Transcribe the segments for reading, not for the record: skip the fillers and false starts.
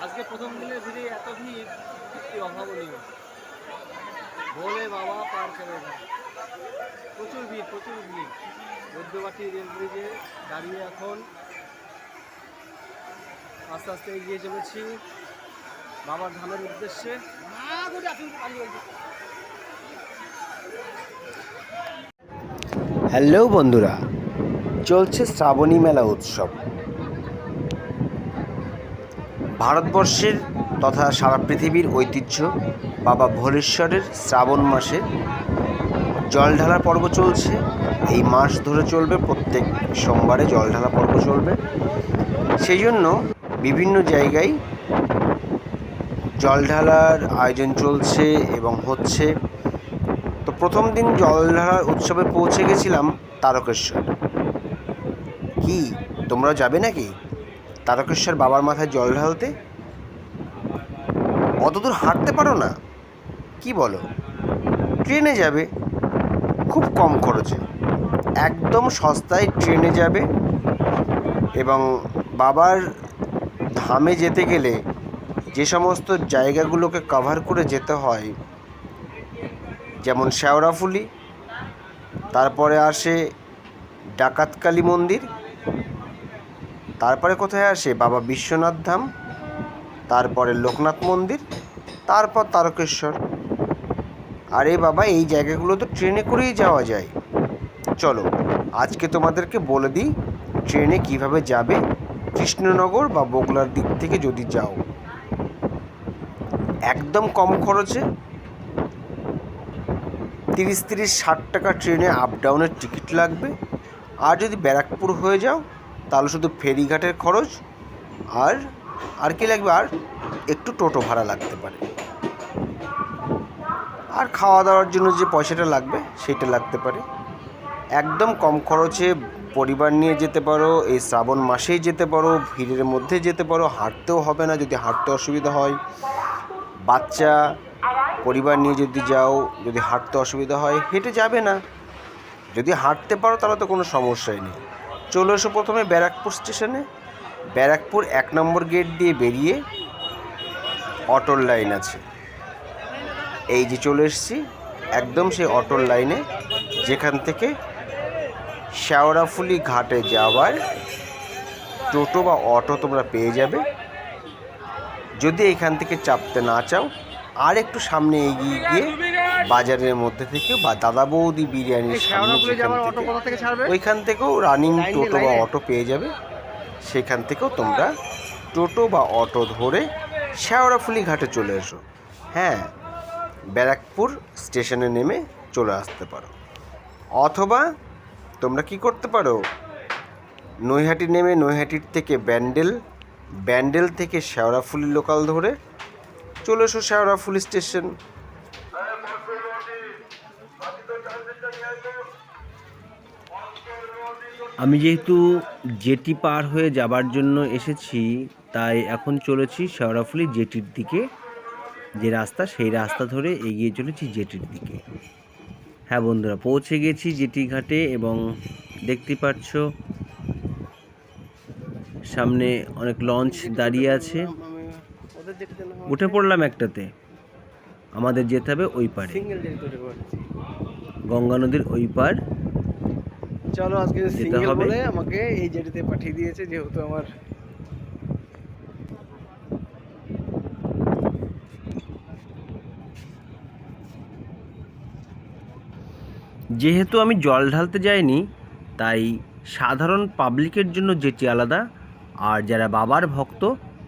আজকে প্রথম দিনের ভিড়ে এত ভিড় সত্যি অভাবনীয়, বলে বাবা পার করে না। প্রচুর ভিড় প্রচুর ভিড়। বৈদ্যবাটি রেল ব্রিজে দাঁড়িয়ে এখন আস্তে আস্তে এগিয়ে চলেছি বাবার ধামের উদ্দেশ্যে। হ্যালো বন্ধুরা, চলছে শ্রাবণী মেলা উৎসব। ভারতবর্ষের তথা সারা পৃথিবীর ঐতিহ্য বাবা ভোলেশ্বরের শ্রাবণ মাসে জল ঢালা পর্ব চলছে। এই মাস ধরে চলবে, প্রত্যেক সোমবারে জল ঢালা পর্ব চলবে। সেই জন্য বিভিন্ন জায়গায় জল ঢালার আয়োজন চলছে এবং হচ্ছে। তো প্রথম দিন জল ঢালার উৎসবে পৌঁছে গেছিলাম তারকেশ্বর। কি তোমরা যাবে নাকি তারকেশ্বর বাবার মাথায় জল ঢালতে? অতদূর হাঁটতে পারো না? কি বলো, ট্রেনে যাবে, খুব কম খরচে, একদম সস্তায় ট্রেনে যাবে। এবং বাবার ধামে যেতে গেলে যে সমস্ত জায়গাগুলোকে কভার করে যেতে হয়, যেমন শেওড়াফুলি, তারপরে আসে ডাকাতকালী মন্দির, তারপরে কোথায় আসে বাবা বিশ্বনাথ ধাম, তারপরে লোকনাথ মন্দির, তারপর তারকেশ্বর। আরে বাবা, এই জায়গাগুলো তো ট্রেনে করেই যাওয়া যায়। চলো আজকে তোমাদেরকে বলে দিই ট্রেনে কিভাবে যাবে কৃষ্ণনগর বা বগলার দিক থেকে যদি যাও। একদম কম খরচে 30-60 টাকা ট্রেনে আপ ডাউনের টিকিট লাগবে। আর যদি ব্যারাকপুর হয়ে যাও তাহলে শুধু ফেরিঘাটের খরচ আর কি লাগবে, আর একটু টোটো ভাড়া লাগতে পারে। আর খাওয়া দাওয়ার জন্য যে পয়সাটা লাগবে সেটা লাগতে পারে। একদম কম খরচে পরিবার নিয়ে যেতে পারো, এই শ্রাবণ মাসেই যেতে পারো, ভিড়ের মধ্যে যেতে পারো, হাঁটতেও হবে না যদি হাঁটতে অসুবিধা হয়। বাচ্চা পরিবার নিয়ে যদি যাও, যদি হাঁটতে অসুবিধা হয়, হেঁটে যাবে না। যদি হাঁটতে পারো তাহলে তো কোনো সমস্যাই নেই। চলে এসো প্রথমে ব্যারাকপুর স্টেশনে। ব্যারাকপুর 1 নম্বর গেট দিয়ে বেরিয়ে অটোর লাইন আছে, এই যে চলে এসেছি একদম সেই অটোর লাইনে, যেখান থেকে শেওড়াফুলি ঘাটে যাওয়ার টোটো বা অটো তোমরা পেয়ে যাবে। যদি এখান থেকে চাপতে না চাও, আর একটু সামনে এগিয়ে গিয়ে বাজারের মধ্যে থেকে বা দাদা বৌদি বিরিয়ানির সামনে ওইখান থেকেও রানিং টোটো বা অটো পেয়ে যাবে। সেখান থেকেও তোমরা টোটো বা অটো ধরে শেওড়াফুলি ঘাটে চলে এসো। হ্যাঁ, ব্যারাকপুর স্টেশনে নেমে চলে আসতে পারো। অথবা তোমরা কি করতে পারো, নৈহাটি নেমে নৈহাটির থেকে ব্যান্ডেল থেকে শেওড়াফুলি লোকাল ধরে চলে এসো শেওড়াফুলি স্টেশন। আমি যেহেতু জেটি পার হয়ে যাবার জন্য এসেছি, তাই এখন চলেছি শেওড়াফুলি জেটির দিকে। যে রাস্তা, সেই রাস্তা ধরে এগিয়ে চলেছি জেটির দিকে। হ্যাঁ বন্ধুরা, পৌঁছে গেছি জেটি ঘাটে এবং দেখতে পাচ্ছ সামনে অনেক লঞ্চ দাঁড়িয়ে আছে। উঠে পড়লাম একটাতে, আমাদের যেতে হবে ওই পারে, গঙ্গা নদীর ওই পার। চলো আজকে সিঙ্গেল বলে আমাকে এই জেটিতে পাঠিয়ে দিয়েছে, যেহেতু আমার যেহেতু আমি জল ঢালতে যাইনি, তাই সাধারণ পাবলিকের জন্য জেটি আলাদা, আর যারা বাবার ভক্ত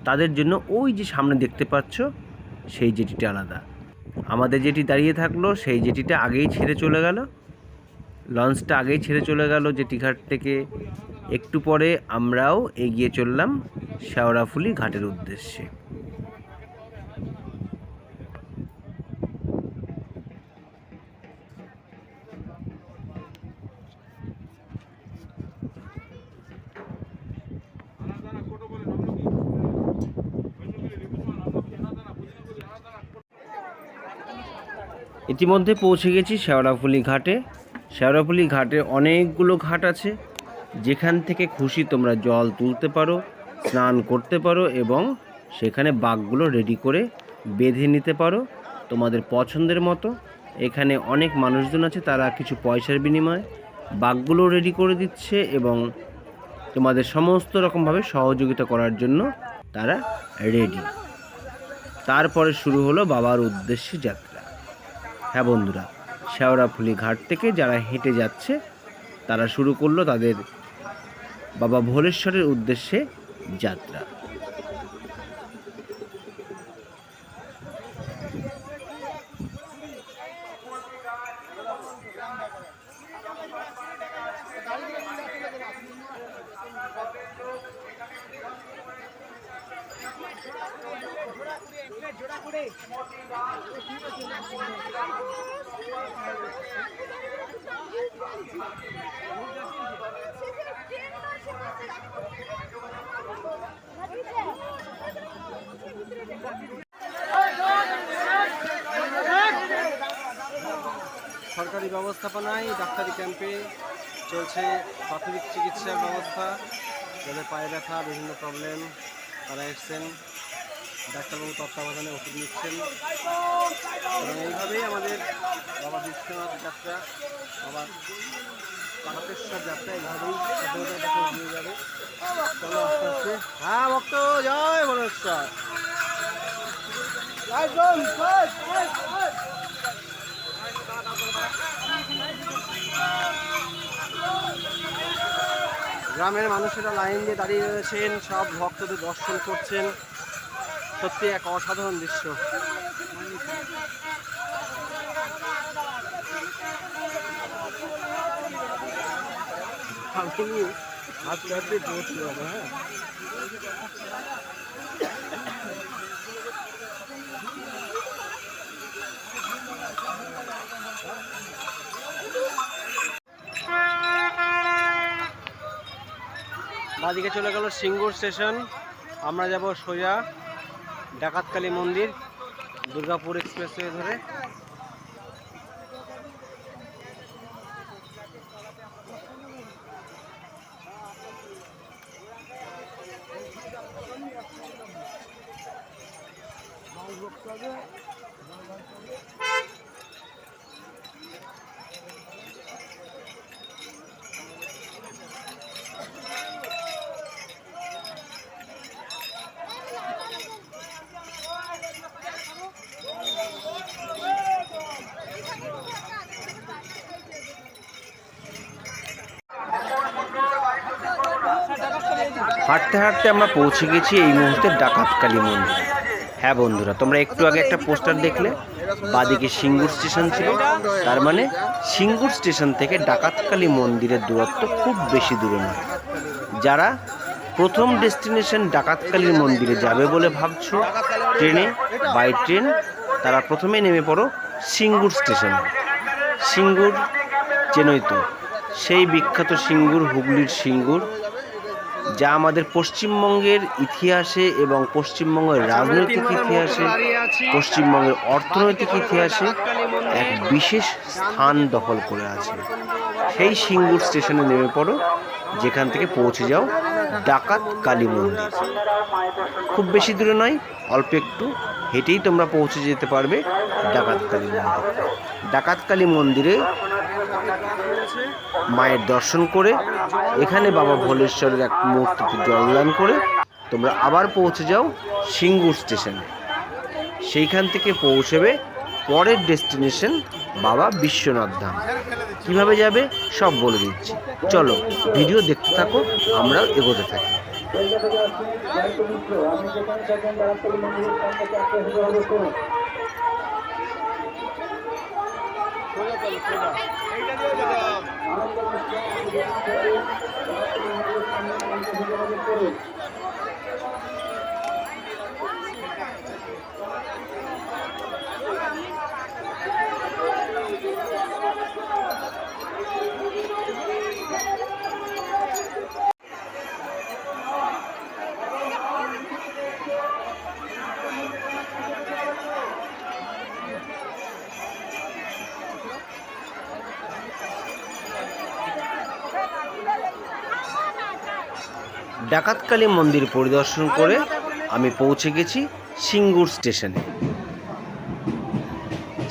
তাদের জন্য ওই যে সামনে দেখতে পাচ্ছ সেই জেটিটা আলাদা। আমাদের যেটি দাঁড়িয়ে থাকলো সেই জেটিটা আগেই ছেড়ে চলে গেল, লঞ্চটা আগেই ছেড়ে চলে গেল জেটিঘাট থেকে। একটু পরে আমরাও এগিয়ে চললাম শেওড়াফুলি ঘাটের উদ্দেশ্যে। ইতিমধ্যে পৌঁছে গেছি শেওড়াফুলি ঘাটে। শেওড়াফুলি ঘাটে অনেকগুলো ঘাট আছে, যেখান থেকে খুশি তোমরা জল তুলতে পারো, স্নান করতে পারো এবং সেখানে বাঘগুলো রেডি করে বেঁধে নিতে পারো তোমাদের পছন্দের মতো। এখানে অনেক মানুষজন আছে, তারা কিছু পয়সার বিনিময়ে বাঘগুলো রেডি করে দিচ্ছে এবং তোমাদের সমস্ত রকমভাবে সহযোগিতা করার জন্য তারা রেডি। তারপরে শুরু হলো বাবার উদ্দেশ্যে যাত্রা। হ্যাঁ বন্ধুরা, শেওড়াফুলি ঘাট থেকে যারা হেঁটে যাচ্ছে তারা শুরু করলো তাদের বাবা ভোলেশ্বরের উদ্দেশ্যে যাত্রা। সরকারি ব্যবস্থাপনায় ডাক্তারি ক্যাম্পে চলছে প্রাথমিক চিকিৎসার ব্যবস্থা। যাদের পায়ে ব্যথা, বিভিন্ন প্রবলেম, তারা এসছেন, ডাক্তারবাবু তত্ত্বাবধানে ওষুধ নিচ্ছেন এবং এইভাবেই আমাদের বাবা বিশ্বনাথ যাত্রা, বাবা তারকেশ্বর যাত্রা এইভাবেই সফলতার কাছে এগিয়ে যাবে। চলো আস্তে আস্তে। হ্যাঁ ভক্ত, জয় ভোলেশ্বর। গ্রামের মানুষেরা লাইন দিয়ে দাঁড়িয়ে রয়েছেন, সব ভক্তদের দর্শন করছেন। সত্যি এক অসাধারণ দৃশ্য। আমি আস্তে আস্তে পৌঁছে যাবো। হ্যাঁ, বাদিকে চলে গেল সিঙ্গুর স্টেশন। আমরা যাব সোজা ডাকাতকালী মন্দির, দুর্গাপুর এক্সপ্রেসওয়ে ধরে। হাঁটতে হাঁটতে আমরা পৌঁছে গেছি এই মুহূর্তে ডাকাতকালী মন্দিরে। হ্যাঁ বন্ধুরা, তোমরা একটু আগে একটা পোস্টার দেখলে, বাদিকে সিঙ্গুর স্টেশন ছিল, তার মানে সিঙ্গুর স্টেশন থেকে ডাকাতকালী মন্দিরের দূরত্ব খুব বেশি দূরে নয়। যারা প্রথম ডেস্টিনেশন ডাকাতকালীর মন্দিরে যাবে বলে ভাবছো ট্রেনে, বাই ট্রেন, তারা প্রথমে নেমে পড়ো সিঙ্গুর স্টেশনে। সিঙ্গুর চেনই তো, সেই বিখ্যাত সিঙ্গুর, হুগলির সিঙ্গুর, যা আমাদের পশ্চিমবঙ্গের ইতিহাসে এবং পশ্চিমবঙ্গের রাজনৈতিক ইতিহাসে, পশ্চিমবঙ্গের অর্থনৈতিক ইতিহাসে এক বিশেষ স্থান দখল করে আছে। সেই সিঙ্গুর স্টেশনে নেমে পড়ো, যেখান থেকে পৌঁছে যাও ডাকাতকালী মন্দির। খুব বেশি দূরে নয়, অল্প একটু হেঁটেই তোমরা পৌঁছে যেতে পারবে ডাকাতকালী মন্দির। ডাকাতকালী মন্দিরে মায়ের দর্শন করে, এখানে বাবা ভোলেশ্বরের এক মূর্তিতে জলদান করে তোমরা আবার পৌঁছে যাও সিঙ্গুর স্টেশনে। সেইখান থেকে পৌঁছবে পরের ডেস্টিনেশন বাবা বিশ্বনাথ ধাম। কীভাবে যাবে সব বলে দিচ্ছি, চলো ভিডিও দেখতে থাকো, আমরাও এগোতে থাকি। ডাকাতকালী মন্দির পরিদর্শন করে আমি পৌঁছে গেছি সিঙ্গুর স্টেশনে।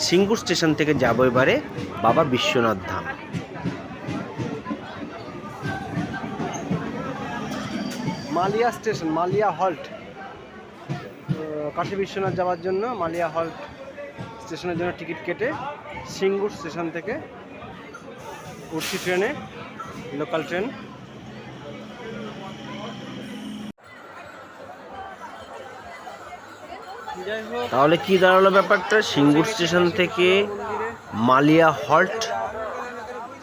সিঙ্গুর স্টেশন থেকে যাবো এবারে বাবা বিশ্বনাথ ধাম। মালিয়া স্টেশন, মালিয়া হল্ট, কাশী বিশ্বনাথ যাওয়ার জন্য মালিয়া হল্ট স্টেশনের জন্য টিকিট কেটে সিঙ্গুর স্টেশন থেকে উঠছি ট্রেনে, লোকাল ট্রেন। যাই হোক, তাহলে কি দাঁড়ালো ব্যাপারটা, সিঙ্গুর স্টেশন থেকে মালিয়া হল্ট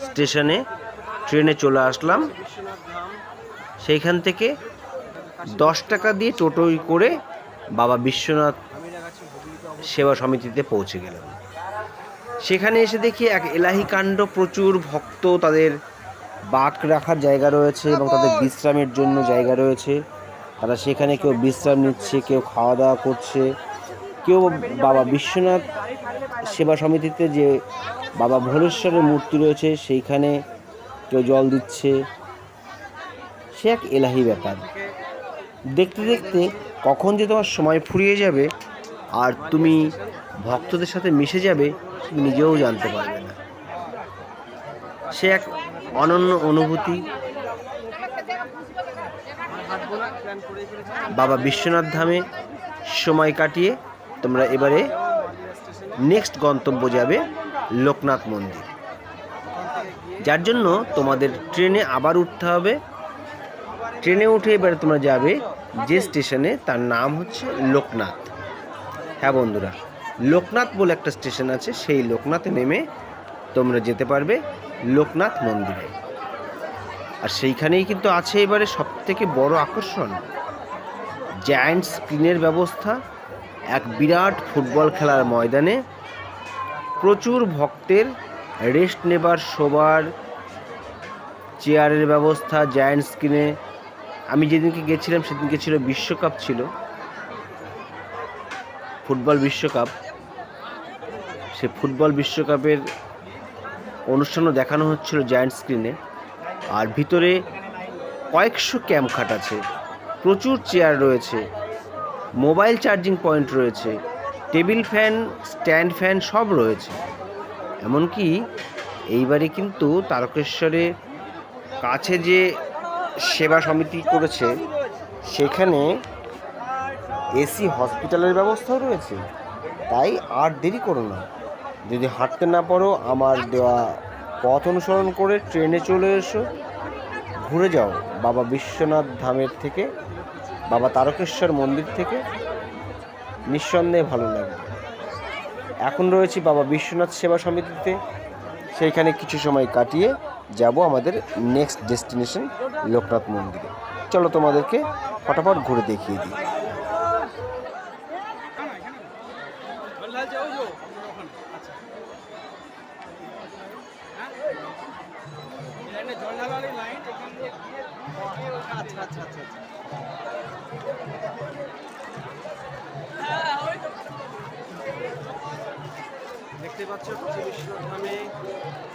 স্টেশনে ট্রেনে চলে আসলাম। বিশ্বনাথ ধাম। সেইখান থেকে 10 টাকা দিয়ে টোটোই করে বাবা বিশ্বনাথ আমি দেখাচ্ছি হুগলিতে অবস্থা। সেবা সমিতিতে পৌঁছে গেলাম। সেখানে এসে দেখি এক এলাহি কাণ্ড, প্রচুর ভক্ত, তাদের বাঁক রাখার জায়গা রয়েছে এবং তাদের বিশ্রামের জন্য জায়গা রয়েছে। তারা সেখানে কেউ বিশ্রাম নিচ্ছে, কেউ খাওয়া দাওয়া করছে, কেউ বাবা বিশ্বনাথ সেবা সমিতিতে যে বাবা ভোলেশ্বরের মূর্তি রয়েছে সেইখানে কেউ জল দিচ্ছে। সে এক এলাহি ব্যাপার। দেখতে দেখতে কখন যে তোমার সময় ফুরিয়ে যাবে আর তুমি ভক্তদের সাথে মিশে যাবে তুমি নিজেও জানতে পারবে না। সে এক অনন্য অনুভূতি। হাঁটবো না, প্ল্যান করেই ফেলেছি। বাবা বিশ্বনাথ ধামে সময় কাটিয়ে তোমরা এবারে মালিয়া স্টেশনে নেক্সট গন্তব্য যাবে লোকনাথ মন্দির, ওখান থেকে গিয়ে যার জন্য তোমাদের ট্রেনে আবার উঠতে হবে। ট্রেনে উঠে এবারে তোমরা যাবে যে স্টেশনে, তার নাম হচ্ছে লোকনাথ। হ্যাঁ বন্ধুরা, লোকনাথ বলে একটা স্টেশন আছে, সেই লোকনাথে নেমে তোমরা যেতে পারবে লোকনাথ মন্দিরে। আর সেইখানেই কিন্তু আছে এবারে সবথেকে বড় আকর্ষণ, জায়ান্ট স্ক্রিনের ব্যবস্থা। এক বিরাট ফুটবল খেলার ময়দানে প্রচুর ভক্তের রেস্ট নেবার, শোবার, চেয়ারের ব্যবস্থা জায়ান্ট স্ক্রিনে। আমি যেদিনকে গেছিলাম সেদিনকে ছিল বিশ্বকাপ, ছিল ফুটবল বিশ্বকাপ। সে ফুটবল বিশ্বকাপের অনুষ্ঠানও দেখানো হচ্ছিল জায়ান্ট স্ক্রিনে। আর ভিতরে কয়েকশো ক্যাম্প খাট আছে, প্রচুর চেয়ার রয়েছে, মোবাইল চার্জিং পয়েন্ট রয়েছে, টেবিল ফ্যান, স্ট্যান্ড ফ্যান সব রয়েছে। এমনকি এইবারে কিন্তু তারকেশ্বরের কাছে যে সেবা সমিতি করেছে সেখানে এসি হসপিটালের ব্যবস্থাও রয়েছে। তাই আর দেরি করো না, যদি হাঁটতে না পারো আমার দেওয়া পথ অনুসরণ করে ট্রেনে চলে এসো, ঘুরে যাও বাবা বিশ্বনাথ ধামের থেকে, বাবা তারকেশ্বর মন্দির থেকে। নিঃসন্দেহে ভালো লাগবে। এখন রয়েছি বাবা বিশ্বনাথ সেবা সমিতিতে, সেইখানে কিছু সময় কাটিয়ে যাব আমাদের নেক্সট ডেস্টিনেশন লোকনাথ মন্দিরে। চলো তোমাদেরকে ফটাফট ঘুরে দেখিয়ে দিই। আচ্ছা আচ্ছা আচ্ছা আচ্ছা। দেখতে পাচ্ছ কাশী বিশ্বনাথ ধামে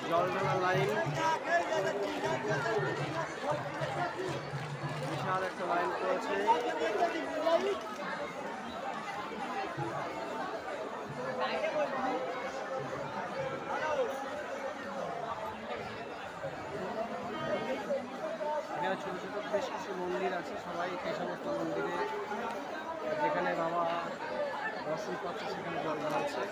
জল ঢালা লাইন, বিশাল একটা লাইন পড়েছে। এখানে ছোট ছোট বেশ কিছু মন্দির আছে, সবাই সেই সমস্ত মন্দিরে যেখানে বাবা দর্শন পাচ্ছে সেখানে জল ঢালছে।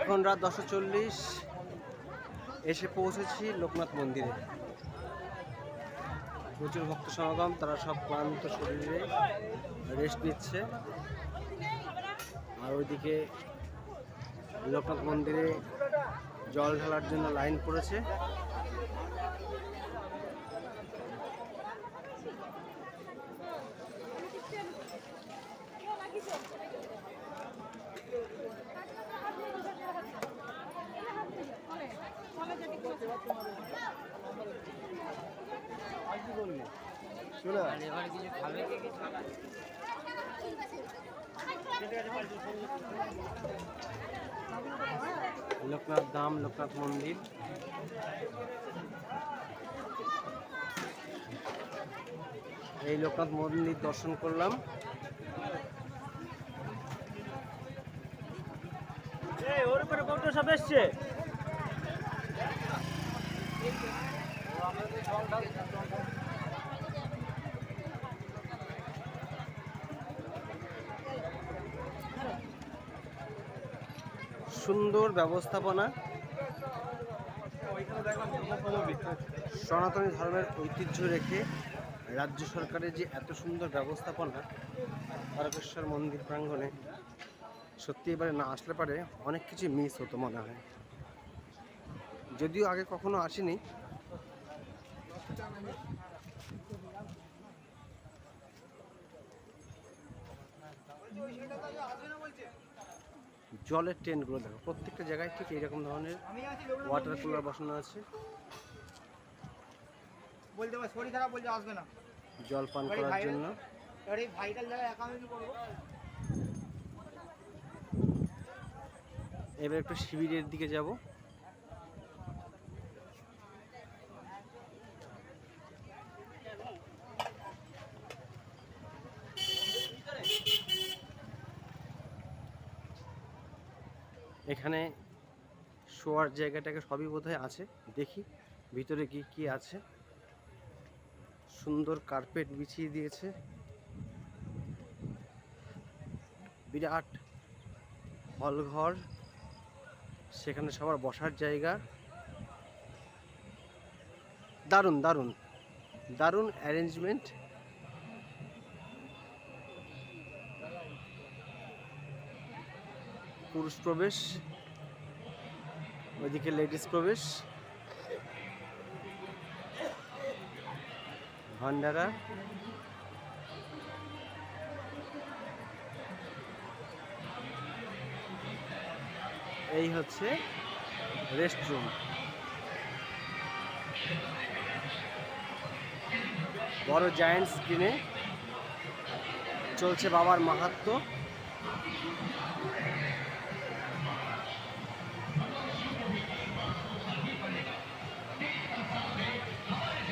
এখন রাত 10:40, এসে পৌঁছেছি লোকনাথ মন্দিরে। প্রচুর ভক্ত সমাগম, তারা সব ক্লান্ত শরীরে রেস্ট নিচ্ছে। আর ওইদিকে লোকনাথ মন্দিরে জল ঢালার জন্য লাইন পড়েছে। লোকনাথ ধাম, লোকনাথ মন্দির। এই লোকনাথ মন্দির দর্শন করলাম। ওর উপরে কত সব এসছে। সুন্দর ব্যবস্থাপনা। সনাতনী ধর্মের ঐতিহ্য রেখে রাজ্য সরকারের যে এত সুন্দর ব্যবস্থাপনা তারকেশ্বর মন্দির প্রাঙ্গণে, সত্যি এবারে না আসলে পারে অনেক কিছু মিস হতো মনে হয়। যদিও আগে কখনো আসিনি। জলের ট্রেনগুলো দেখো, প্রত্যেকটা জায়গায় ঠিক এইরকম ধরনের ওয়াটার কুলার বসানো আছে। জল পান করার জন্য। এবার একটু শিবিরের দিকে যাব। এখানে শোয়ার জায়গাটাকে সবই বোধহয় আছে, দেখি ভিতরে কি কি আছে। সুন্দর কার্পেট বিছিয়ে দিয়েছে, বিরাট হল ঘর, সেখানে সবার বসার জায়গা। দারুণ দারুণ দারুণ অ্যারেঞ্জমেন্ট। পুরুষ প্রবেশ, ওইদিকে লেডিস প্রবেশ। ভান্ডারা, এই হচ্ছে রেস্টরুম। বড় জায়ান্ট স্ক্রিনে চলছে বাবার মাহাত্ম্য।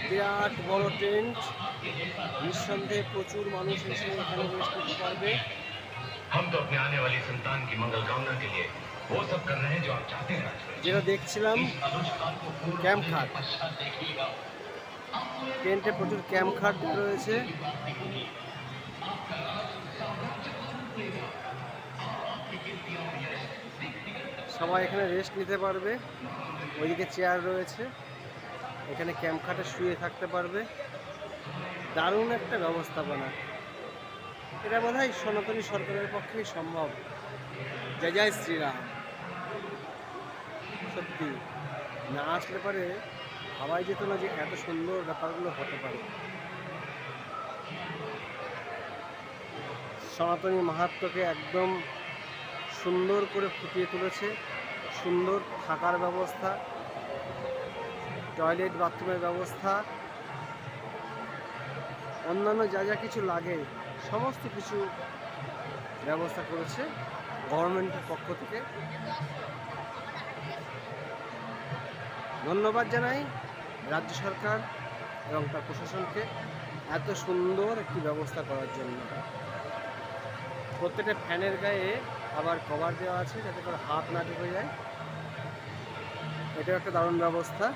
বিরাট বড় টেন্ট, নিঃসন্দেহে প্রচুর মানুষ এসে এখানে রেস্ট করতে পারবে। যেটা দেখছিলাম ক্যাম্প খাট, টেন্টে প্রচুর ক্যাম্প খাট রয়েছে। সবাই এখানে রেস্ট নিতে পারবে। ওইদিকে চেয়ার রয়েছে, এখানে ক্যাম্প খাটে শুয়ে থাকতে পারবে। দারুণ একটা ব্যবস্থাপনা। এটা বোধহয় সনাতনী সরকারের পক্ষেই সম্ভব। জয় জয় শ্রীরাম। সত্যি না আসলে পারে ভাবাই যেত না যে এত সুন্দর ব্যাপারগুলো হতে পারে। সনাতনী মাহাত্ম্যকে একদম সুন্দর করে ফুটিয়ে তুলেছে। সুন্দর থাকার ব্যবস্থা, টয়লেট বাথরুমের ব্যবস্থা, অন্যান্য যা যা কিছু লাগে সমস্ত কিছু ব্যবস্থা করেছে গভর্নমেন্টের পক্ষ থেকে। ধন্যবাদ জানাই রাজ্য সরকার এবং তার প্রশাসনকে এত সুন্দর একটি ব্যবস্থা করার জন্য। প্রত্যেকটা ফ্যানের গায়ে আবার কভার দেওয়া আছে যাতে করে হাত না ঢুকে যায়। এটাও একটা দারুণ ব্যবস্থা।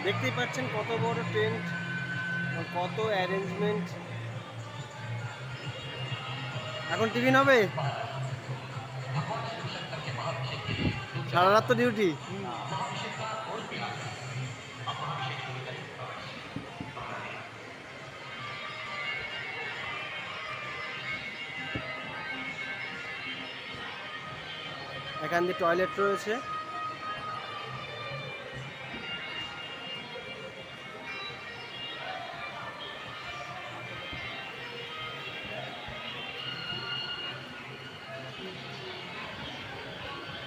দেখতেই পাচ্ছেন কত বড় টেন্ট, কত অ্যারেঞ্জমেন্ট। এখন টিফিন হবে, সারা রাত তো ডিউটি। এখান দিয়ে টয়লেট রয়েছে।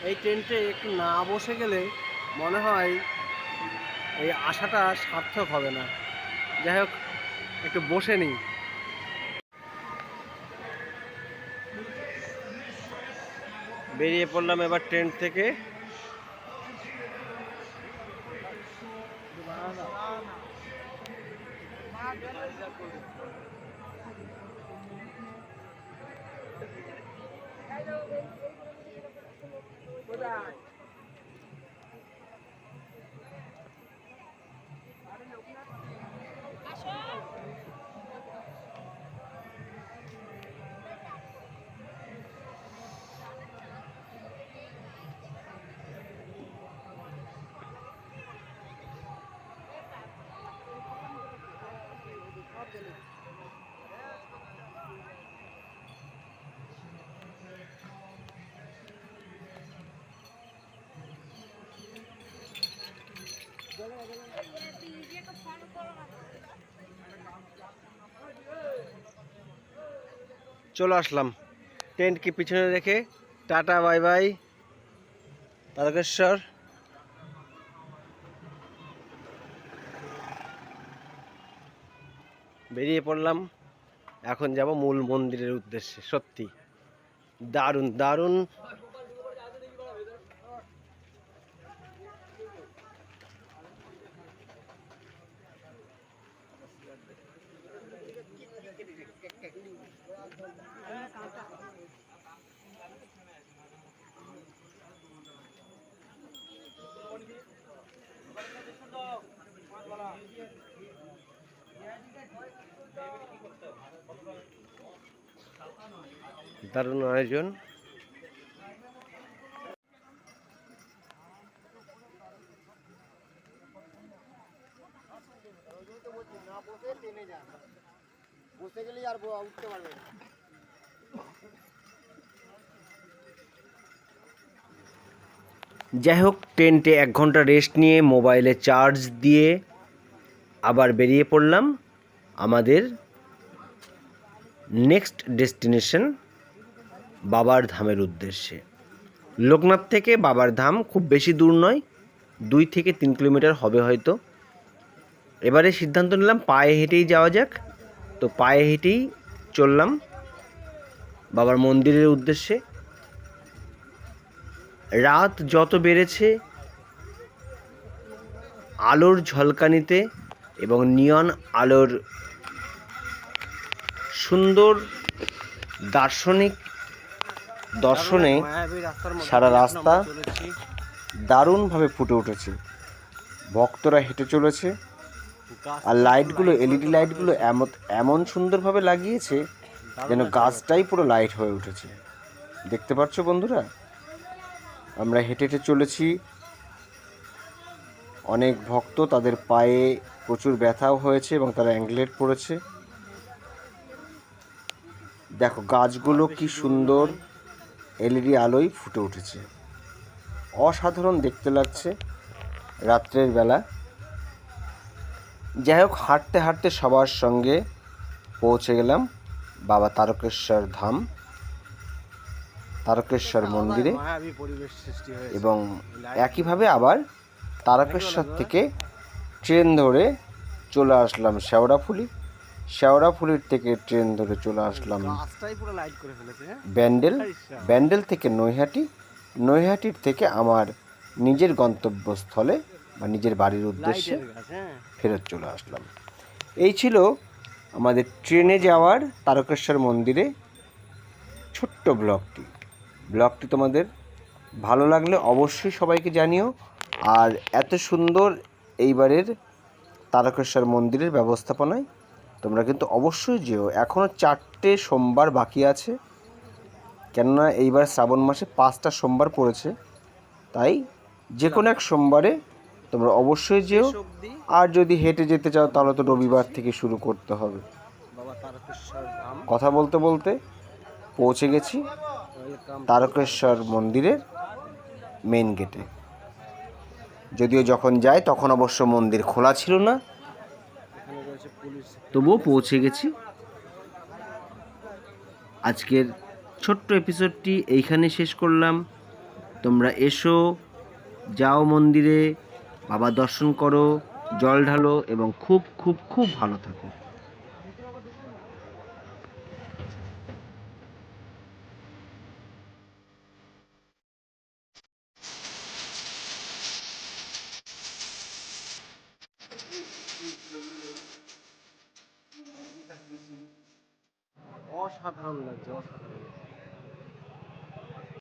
এই টেন্টে একটু না বসে গেলে মনে হয় এই আশাটা সার্থক হবে না। যাই হোক, একটু বসে নিই। বেরিয়ে পড়লাম এবার টেন্ট থেকে। চলে আসলাম টেন্টকে পিছনে রেখে। Tata bye bye Tarakeswar. বেরিয়ে পড়লাম, এখন যাব মূল মন্দিরের উদ্দেশ্যে। সত্যি দারুণ দারুণ। দারুণ আয়োজন। বসে গেলেই আর উঠতে পারবে না। যাই হোক, টেন্টে 1 ঘন্টা রেস্ট নিয়ে মোবাইলে চার্জ দিয়ে আবার বেরিয়ে পড়লাম আমাদের নেক্সট ডেস্টিনেশন বাবার ধামের উদ্দেশ্যে। লোকনাথ থেকে বাবার ধাম খুব বেশি দূর নয়, 2 থেকে 3 কিলোমিটার হবে হয়তো। এবারে সিদ্ধান্ত নিলাম পায়ে হেঁটেই যাওয়া যাক। তো পায়ে হেঁটেই চললাম বাবার মন্দিরের উদ্দেশ্যে। রাত যত বেড়েছে আলোর ঝলকানিতে এবং নিয়ন আলোর সুন্দর দার্শনিক দর্শনে সারা রাস্তা দারুণভাবে ফুটে উঠেছে। ভক্তরা হেঁটে চলেছে, আর লাইটগুলো, এলইডি লাইটগুলো এমন সুন্দরভাবে লাগিয়েছে যেন গাছটাই পুরো লাইট হয়ে উঠেছে। দেখতে পাচ্ছ বন্ধুরা, আমরা হেঁটে হেঁটে চলেছি। অনেক ভক্ত, তাদের পায়ে প্রচুর ব্যথাও হয়েছে এবং তারা অ্যাঙ্গলেট পড়েছে। দেখো গাছগুলো কি সুন্দর এলইডি আলোয় ফুটে উঠেছে, অসাধারণ দেখতে লাগছে রাত্রের বেলা। যাই হোক, হাঁটতে হাঁটতে সবার সঙ্গে পৌঁছে গেলাম বাবা তারকেশ্বর ধাম, তারকেশ্বর মন্দিরে। এবং একইভাবে আবার তারকেশ্বর থেকে ট্রেন ধরে চলে আসলাম শেওড়াফুলি। শেওড়াফুলির থেকে ট্রেন ধরে চলে আসলাম ব্যান্ডেল। ব্যান্ডেল থেকে নৈহাটি, নৈহাটির থেকে আমার নিজের গন্তব্যস্থলে বা নিজের বাড়ির উদ্দেশ্যে ফেরত চলে আসলাম। এই ছিল আমাদের ট্রেনে যাওয়ার তারকেশ্বর মন্দিরে ছোট্ট ব্লগটি তোমাদের ভালো লাগলে অবশ্যই সবাইকে জানিও। আর এত সুন্দর এইবারের তারকেশ্বর মন্দিরের ব্যবস্থাপনায় তোমরা কিন্তু অবশ্যই যেও। এখনও 4টে সোমবার বাকি আছে, কেননা এইবার শ্রাবণ মাসে 5টা সোমবার পড়েছে, তাই যে কোনো এক সোমবারে তোমরা অবশ্যই যেও। শেষ অবধি আর যদি হেঁটে যেতে চাও তাহলে তো রবিবার থেকে শুরু করতে হবে। বাবা তারকেশ্বর ধাম। কথা বলতে বলতে পৌঁছে গেছি ওয়েলকাম তারকেশ্বর মন্দিরের মেন গেটে। যদিও যখন যাই তখন অবশ্য মন্দির খোলা ছিল না, এখানে রয়েছে পুলিশ। তবুও পৌঁছে গেছি। আজকের ছোট্ট এপিসোডটি এইখানে শেষ করলাম। তোমরা এসো, যাও মন্দিরে, বাবা দর্শন করো, জল ঢালো এবং খুব খুব খুব ভালো থাকো। অসাধারণ লাগছে, অসাধারণ।